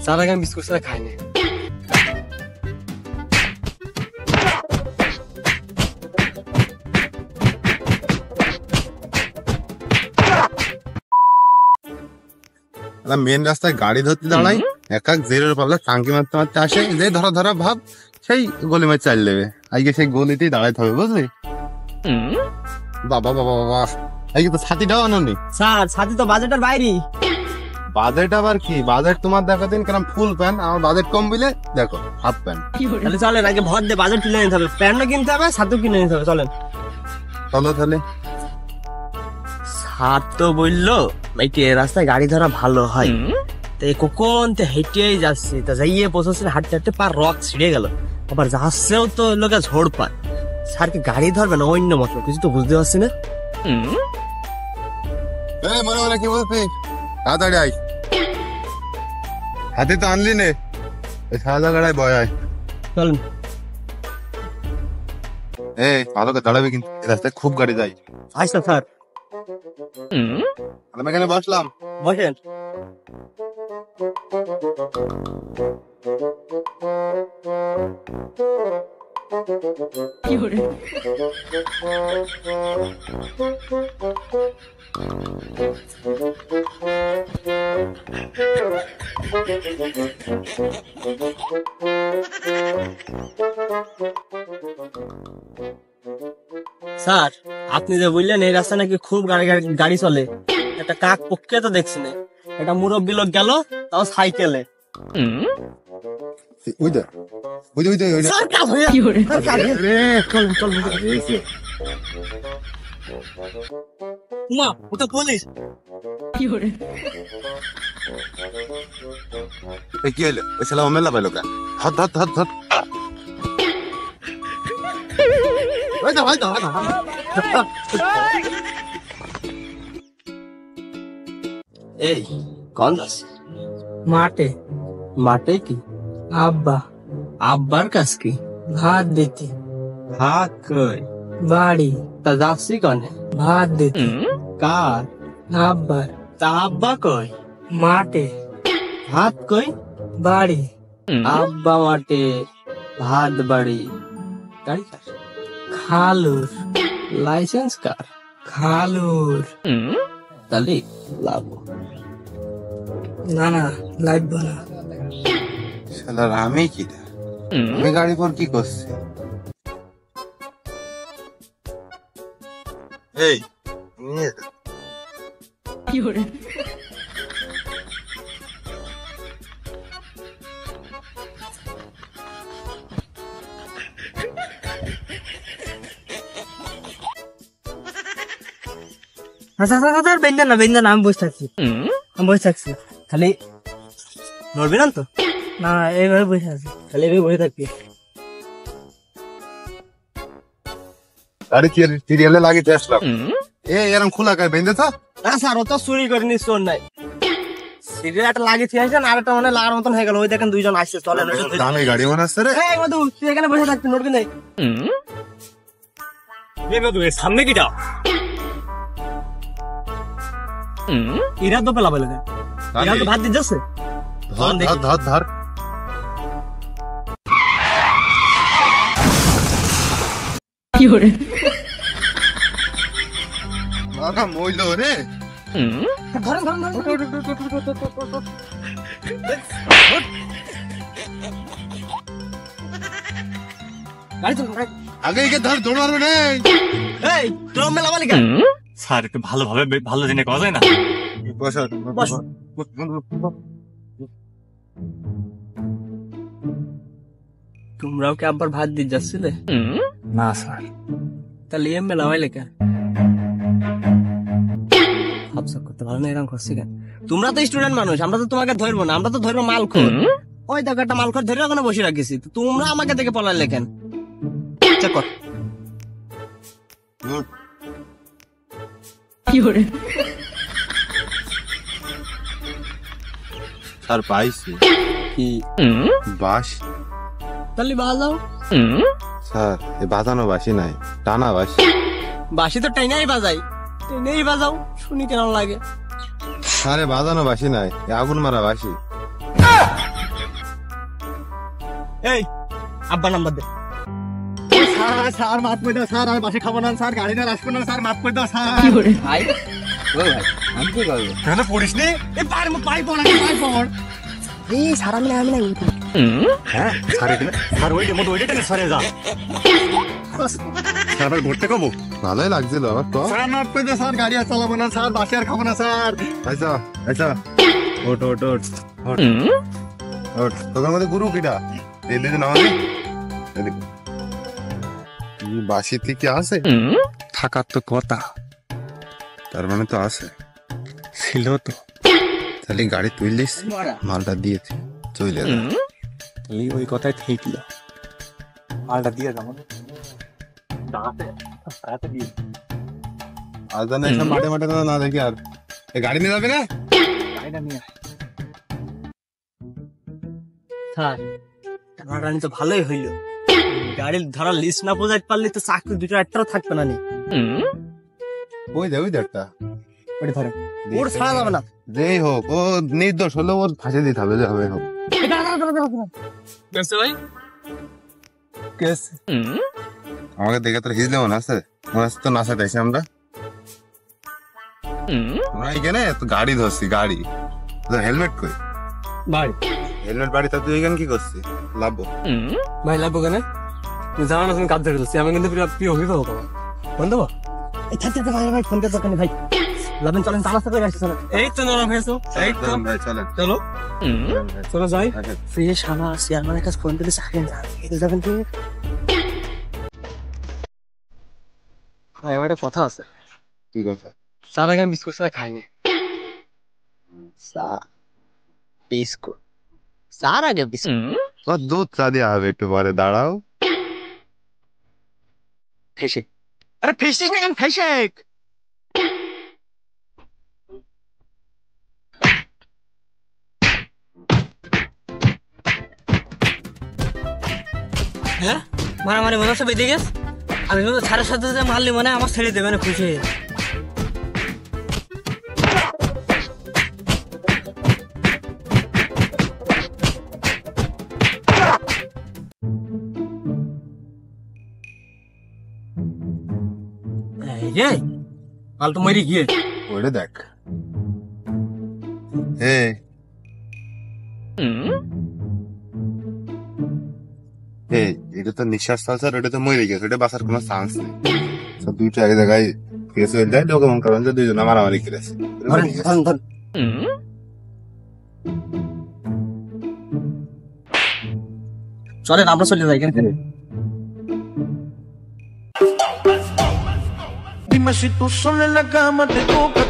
তার আগে আমি বিস্কুট ছাড়া খাইনি। মেন রাস্তায় গাড়ি ধরতে দাঁড়াই, এক এক জেরের পাল্লা টাঙ্কি মারতে মারতে আসে, যে ধরা ধরা ভাব সেই গলি মাছ চাল দেবে। আজকে সেই গলিতেই দাঁড়াইতে হবে, বুঝলি? বাবা বাবা বাবা, আজকে তো ছাতিটাও আনোনি। স্যার ছাতি তো বাজেটের বাইরে। বাজেট আবার কি? বাজেট তোমার দেখো দিন কেন ফুল প্যান্ট, আমার বাজেট কম বিলে দেখো হাফ প্যান্ট। তাহলে চলেন আগে ভর দিয়ে বাজেট কিনে নিতে হবে, প্যান্টও কিনতে হবে, ছাতিও কিনে নিতে হবে। চলেন চলো তাহলে। স্যার তো বললো ভাইটি রাস্তায় গাড়ি ধরা ভালো হয়, তো কখন তো হেঁটেই যাচ্ছি, তা যাইয়ে পৌঁছাচ্ছি হাঁটতে হাঁটতে পার রক ছিঁড়ে গেল, আবার যাচ্ছেও তো লোকে ঝোড় পায়। স্যার কি গাড়ি ধরবে না অন্য মতো কিছু তো বুঝতে পারছি না। মনে মনে কি বলছি, তাড়াতাড়ি আয়। হাতে তো আনলি নে, সাদা গাড়ায় বয় আয়। চলেন। ভালো করে দাঁড়াবে কিন্তু, রাস্তায় খুব গাড়ি যায়। আচ্ছা স্যার, আমি এখানে বসলাম, বসেন। স্যার আপনি যে বললেন এই রাস্তা নাকি খুব গাড়ি চলে, একটা কাক পক্ষে তো দেখছি না, একটা মুরব্বী লোক গেল তাও সাইকেলে। পুলিশ কি হলো? ওই ছেলে মেলা পাইলো কা? ধর ধর ধর ধর। এই কোন মাঠে? মাঠে কি? আব্বার কাছ কি? ভাত দিতে। ভাত কই? বাড়ি। তা যাচ্ছি কনে? ভাত দিতে। কার? আব্বার। তা আব্বা কই? মাঠে। ভাত কই? বাড়ি। আব্বা মাঠে, ভাত বাড়ি। গাড়ি কার? খালুর। লাইসেন্স কার? খালুর। তাহলে লাভ না, লাগবে না। শালার আমি কি, আমি গাড়ি পর কি করছি? এই নিয়ে যা। কি করে? বেঞ্জান না, আমি বসে থাকছি, খালি নড়বি না তো? না এইভাবে বসে আছি, খালি এইভাবে বসে থাকবি। গাড়ি সিরিয়ালে লাগিয়ে আসলাম। এরকম খোলা কার বেঁধে তো? স্যার ও তো চুরি করিনি, চোর নাই। সিগারেট লাগিয়ে আসছেন, আর একটা মানে লাগার মতন হয়ে গেল। ওই দেখেন দুইজন আসছে, চলেন। দামে গাড়ি মনে আসছে রে। তুই এখানে বসে থাকবি, নড়বি নাই। সামনে কিটা ইরা তো পেলা পেলে, ইরা তো ভাত দিয়ে যাচ্ছে। ধর ধর ধর। কি করে? মইল রে। আগে ধর, দৌড় মারবে না। স্যার একটু ভালোভাবে ভালো দিনে করা যায় না? তোমরাও কি আব্বার ভাত দিয়ে যাচ্ছিলে? না স্যার। তাহলে এম মেলা হয় লেখা হাবসাব করতে ভালো না, এরকম করছি কেন? তোমরা তো স্টুডেন্ট মানুষ, আমরা তো তোমাকে ধরবো না, আমরা তো ধরবো মালখোর। ওই দেখো একটা মালখোর ধরে ওখানে বসে রাখিছি, তোমরা আমাকে দেখে পলার লেখেন। চেক কর। কি করে? স্যার পাইছি। কি? বাস। তাহলে বাজাও। স্যার এই বাজানো বাসি নাই, টানা বাসি। বাসি তো টাইনাই বাজাই, টেনেই বাজাও, শুনি কেন লাগে। আরে বাজানো বাসি নাই, আগুন মারা বাসি। এই আব্বা নাম্বার দে। স্যার মাফ করে দাও স্যার, আমি বাসে খাবো না স্যার, গাড়ি না আসবো না স্যার, মাফ করে দাও স্যার। ভাই ওই ভাই আমি কি করবো? কেন পড়িস নি? এই পাই পড় এই সারা মিলে আমি না হ্যাঁ স্যার, স্যার ওই মতো ওইটা কেন সরে যা স্যার, ভাই ভর্তি কবো ভালোই লাগছিল আমার তো। স্যার, মাফ করে দাও স্যার, গাড়ি আর চালাবো না স্যার, বাসে আর খাবো না স্যার। আচ্ছা আচ্ছা, ওট ওট ওট ওট ওট। তোদের মধ্যে গুরু কিটা? এই দিন আমাদের বাসিতে কি আছে? থাকার তো কথা তার মানে তো আছে। ছিল তো, তাহলে গাড়ি তুললিস, মালটা দিয়েছে চলে গেল। ওই কথাই ঠিক মালটা দিয়ে যাবো আর জানো এসব মাঠে মাঠে না দেখি আর এ গাড়ি নিয়ে যাবে না। স্যার টানাটানি তো ভালোই হইলো, গাড়ির ধরা লিস্ট না বোঝাইতে পারলে তো চাকরি দুটো একটাও থাকবে না নি। ওই যে একটা ওটা ধরে ওর ছাড়া যাবে না। যেই হোক ও নির্দোষ হলে ওর ফাঁসি দিতে হবে, যে হবে হোক। ভাই কেস আমাকে দেখে তোর হিজলে মনে আছে? মনে আছে তো নাচা দেখছি আমরা এখানে তো গাড়ি ধরছি, গাড়ি তোর হেলমেট কই? ভাই হেলমেট বাড়ি তা তুই এখানে কি করছিস? লাভবো ভাই লাগবো কেন? তুমি জানো না তুমি কাজ ধরে দিচ্ছি, আমি কিন্তু প্রিয় অভিভাবক আমার। ফোন দেবো? এই থাকতে ভাই ভাই ফোন করতে দোকানে ভাই লাভেন চলেন, তালাশা করে আসছি। চলেন এই তো নরম হয়েছো, এই তো ভাই চলেন চলো চলো যাই। আচ্ছা। ফ্রি সারা চেয়ারম্যানের কাছে ফোন দিলে চাকরি যাবেন তুমি। ভাই আমার একটা কথা আছে, কি কথা? স্যার আগে বিস্কুট চা খাইনি। চা বিস্কুট স্যার আগে বিস্কুট ও দুধ চা দিয়ে হবে, একটু পরে দাঁড়াও। ফেসে, আরে ফেসে কেন ফেসে? হ্যাঁ মারামারি মনে হচ্ছে বেঁধে গেছে। আমি কিন্তু ছাড়ের সাথে যে মারলি মানে আমার ছেড়ে দেবে না খুশি হয়ে। এই রে মাল তো মরি গিয়ে ওরে দেখ এটা তো নিঃশ্বাস চলছে, আর ওটা তো মরে গেছে, ওটা বাঁচার কোনো চান্স নেই। সব দুইটা এক জায়গায় কেস হয়ে যায়, লোকে মন করেন যে দুইজন মারামারি করেছে। চলেন আমরা চলে যাই এখান Dime si tú sola en la cama te toca